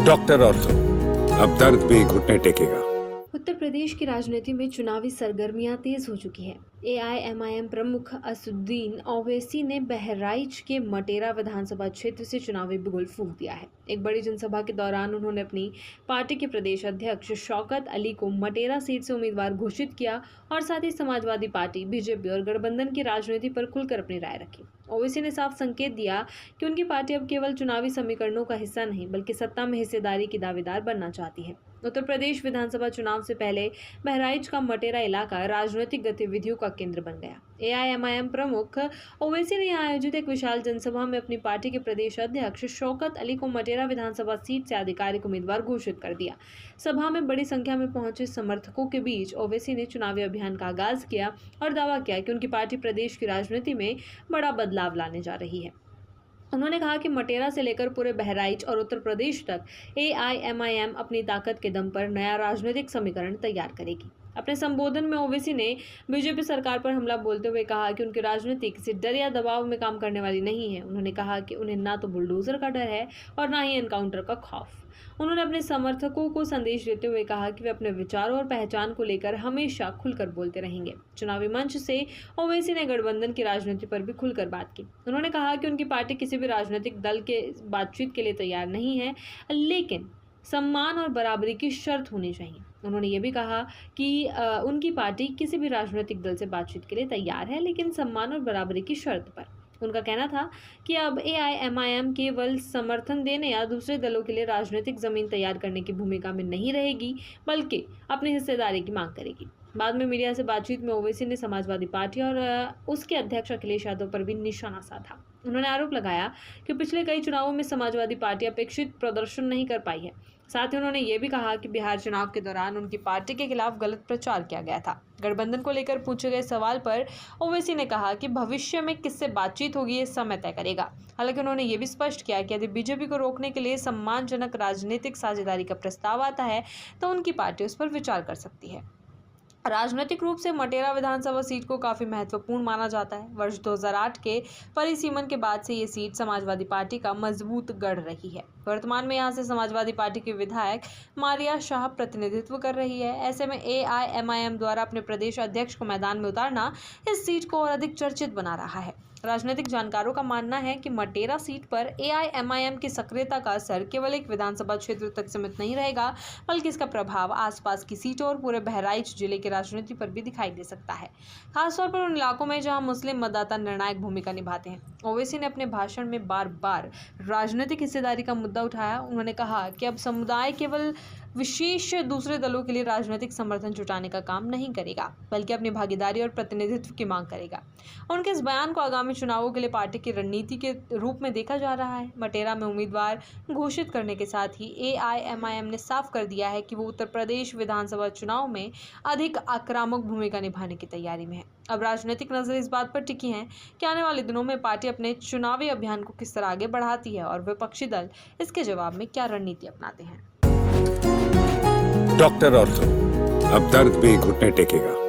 Doctor और तो अब दर्द भी घुटने टेकेगा। उत्तर प्रदेश की राजनीति में चुनावी सरगर्मियां तेज हो चुकी हैं। एआईएमआईएम प्रमुख असदुद्दीन ओवैसी ने बहराइच के मटेरा विधानसभा क्षेत्र से चुनावी बिगुल फूंक दिया है। एक बड़ी जनसभा के दौरान उन्होंने अपनी पार्टी के प्रदेश अध्यक्ष शौकत अली को मटेरा सीट से उम्मीदवार घोषित किया और साथ ही समाजवादी पार्टी, बीजेपी और गठबंधन की राजनीति पर खुलकर अपनी राय रखी। ओवैसी ने साफ संकेत दिया कि उनकी पार्टी अब केवल चुनावी समीकरणों का हिस्सा नहीं बल्कि सत्ता में हिस्सेदारी की दावेदार बनना चाहती है। उत्तर प्रदेश विधानसभा चुनाव से पहले बहराइच का मटेरा इलाका राजनीतिक गतिविधियों का केंद्र बन गया। एआईएमआईएम प्रमुख ओवैसी ने यहाँ आयोजित एक विशाल जनसभा में अपनी पार्टी के प्रदेश अध्यक्ष शौकत अली को मटेरा विधानसभा सीट से आधिकारिक उम्मीदवार घोषित कर दिया। सभा में बड़ी संख्या में पहुंचे समर्थकों के बीच ओवैसी ने चुनावी अभियान का आगाज किया और दावा किया कि उनकी पार्टी प्रदेश की राजनीति में बड़ा बदलाव लाने जा रही है। उन्होंने कहा कि मटेरा से लेकर पूरे बहराइच और उत्तर प्रदेश तक एआईएमआईएम अपनी ताकत के दम पर नया राजनीतिक समीकरण तैयार करेगी। अपने संबोधन में ओवैसी ने बीजेपी सरकार पर हमला बोलते हुए कहा कि उनकी राजनीति किसी डर या दबाव में काम करने वाली नहीं है। उन्होंने कहा कि उन्हें ना तो बुलडोजर का डर है और ना ही एनकाउंटर का खौफ। उन्होंने अपने समर्थकों को संदेश देते हुए कहा कि वे अपने विचारों और पहचान को लेकर हमेशा खुलकर बोलते रहेंगे। चुनावी मंच से ओवैसी ने गठबंधन की राजनीति पर भी खुलकर बात की। उन्होंने कहा कि उनकी पार्टी किसी भी राजनीतिक दल के बातचीत के लिए तैयार नहीं है, लेकिन सम्मान और बराबरी की शर्त होनी चाहिए। उन्होंने ये भी कहा कि उनकी पार्टी किसी भी राजनीतिक दल से बातचीत के लिए तैयार है, लेकिन सम्मान और बराबरी की शर्त पर। उनका कहना था कि अब एआईएमआईएम केवल समर्थन देने या दूसरे दलों के लिए राजनीतिक जमीन तैयार करने की भूमिका में नहीं रहेगी, बल्कि अपनी हिस्सेदारी की मांग करेगी। बाद में मीडिया से बातचीत में ओवैसी ने समाजवादी पार्टी और उसके अध्यक्ष अखिलेश यादव पर भी निशाना साधा। उन्होंने आरोप लगाया कि पिछले कई चुनावों में समाजवादी पार्टी अपेक्षित प्रदर्शन नहीं कर पाई है। साथ ही उन्होंने ये भी कहा कि बिहार चुनाव के दौरान उनकी पार्टी के खिलाफ गलत प्रचार किया गया था। गठबंधन को लेकर पूछे गए सवाल पर ओवैसी ने कहा कि भविष्य में किससे बातचीत होगी ये समय तय करेगा। हालांकि उन्होंने ये भी स्पष्ट किया कि यदि बीजेपी को रोकने के लिए सम्मानजनक राजनीतिक साझेदारी का प्रस्ताव आता है तो उनकी पार्टी उस पर विचार कर सकती है। राजनीतिक रूप से मटेरा विधानसभा सीट को काफी महत्वपूर्ण माना जाता है। वर्ष 2008 के परिसीमन के बाद से ये सीट समाजवादी पार्टी का मजबूत गढ़ रही है। वर्तमान में यहाँ से समाजवादी पार्टी के विधायक मारिया शाह प्रतिनिधित्व कर रही है। ऐसे में एआईएमआईएम द्वारा अपने प्रदेश अध्यक्ष को मैदान में उतारना इस सीट को और अधिक चर्चित बना रहा है। राजनीतिक जानकारों का मानना है कि मटेरा सीट पर एआईएमआईएम की सक्रियता का असर केवल एक विधानसभा क्षेत्र तक सीमित नहीं रहेगा, बल्कि इसका प्रभाव आसपास की सीटों और पूरे बहराइच जिले की राजनीति पर भी दिखाई दे सकता है, खासतौर पर उन इलाकों में जहां मुस्लिम मतदाता निर्णायक भूमिका निभाते हैं। ओवैसी ने अपने भाषण में बार बार राजनीतिक हिस्सेदारी का मुद्दा उठाया। उन्होंने कहा कि अब समुदाय केवल विशेष दूसरे दलों के लिए राजनीतिक समर्थन जुटाने का काम नहीं करेगा, बल्कि अपनी भागीदारी और प्रतिनिधित्व की मांग करेगा। उनके इस बयान को आगामी चुनावों के लिए पार्टी की रणनीति के रूप में देखा जा रहा है। मटेरा में उम्मीदवार घोषित करने के साथ ही एआईएमआईएम ने साफ कर दिया है कि वो उत्तर प्रदेश विधानसभा चुनाव में अधिक आक्रामक भूमिका निभाने की तैयारी में है। अब राजनीतिक नजर इस बात पर टिकी है कि आने वाले दिनों में पार्टी अपने चुनावी अभियान को किस तरह आगे बढ़ाती है और विपक्षी दल इसके जवाब में क्या रणनीति अपनाते हैं। डॉक्टर और तो अब दर्द भी घुटने टेकेगा।